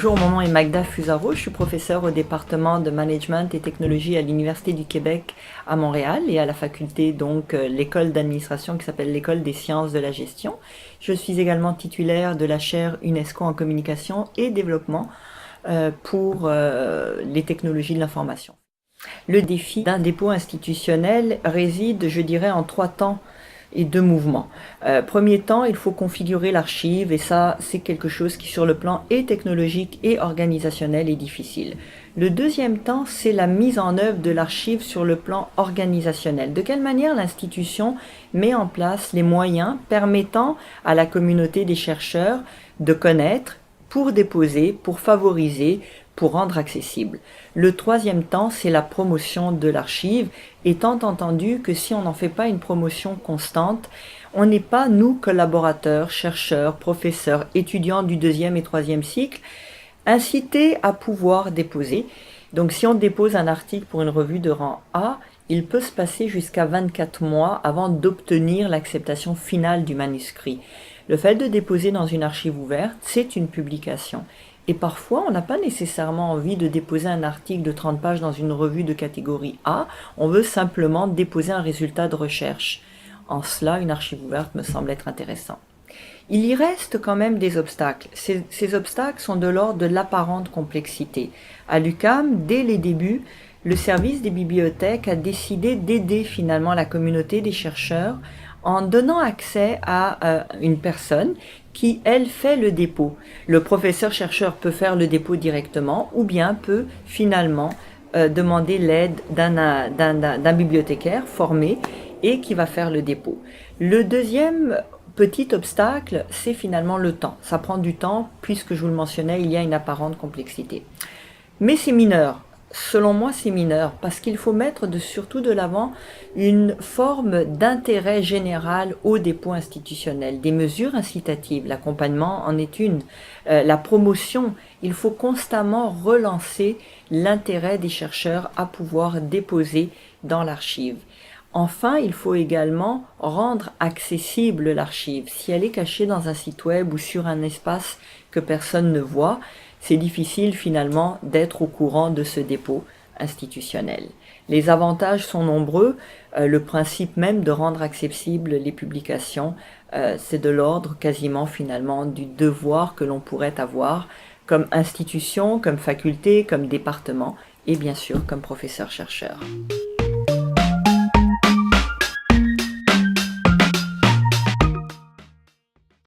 Bonjour, mon nom est Magda Fusaro, je suis professeure au département de Management et Technologie à l'Université du Québec à Montréal et à la faculté, donc l'école d'administration qui s'appelle l'École des sciences de la gestion. Je suis également titulaire de la chaire UNESCO en communication et développement pour les technologies de l'information. Le défi d'un dépôt institutionnel réside, je dirais, en 3 temps et 2 mouvements. Premier temps, il faut configurer l'archive et ça, c'est quelque chose qui sur le plan et technologique et organisationnel est difficile. Le deuxième temps, c'est la mise en œuvre de l'archive sur le plan organisationnel. De quelle manière l'institution met en place les moyens permettant à la communauté des chercheurs de connaître, pour déposer, pour favoriser, pour rendre accessible. Le troisième temps, c'est la promotion de l'archive, étant entendu que si on n'en fait pas une promotion constante, on n'est pas, nous, collaborateurs, chercheurs, professeurs, étudiants du 2e et 3e cycle, incités à pouvoir déposer. Donc si on dépose un article pour une revue de rang A, il peut se passer jusqu'à 24 mois avant d'obtenir l'acceptation finale du manuscrit. Le fait de déposer dans une archive ouverte, c'est une publication. Et parfois, on n'a pas nécessairement envie de déposer un article de 30 pages dans une revue de catégorie A, on veut simplement déposer un résultat de recherche. En cela, une archive ouverte me semble être intéressant. Il y reste quand même des obstacles. Ces obstacles sont de l'ordre de l'apparente complexité. À l'UQAM, dès les débuts, le service des bibliothèques a décidé d'aider finalement la communauté des chercheurs en donnant accès à une personne qui, elle, fait le dépôt. Le professeur-chercheur peut faire le dépôt directement ou bien peut finalement demander l'aide d'un bibliothécaire formé et qui va faire le dépôt. Le deuxième petit obstacle, c'est finalement le temps. Ça prend du temps puisque, je vous le mentionnais, il y a une apparente complexité. Mais c'est mineur. Selon moi, c'est mineur parce qu'il faut mettre surtout de l'avant une forme d'intérêt général au dépôt institutionnel, des mesures incitatives, l'accompagnement en est une, la promotion, il faut constamment relancer l'intérêt des chercheurs à pouvoir déposer dans l'archive. Enfin, il faut également rendre accessible l'archive. Si elle est cachée dans un site web ou sur un espace que personne ne voit, c'est difficile finalement d'être au courant de ce dépôt institutionnel. Les avantages sont nombreux. Le principe même de rendre accessibles les publications, c'est de l'ordre quasiment finalement du devoir que l'on pourrait avoir comme institution, comme faculté, comme département et bien sûr comme professeur-chercheur.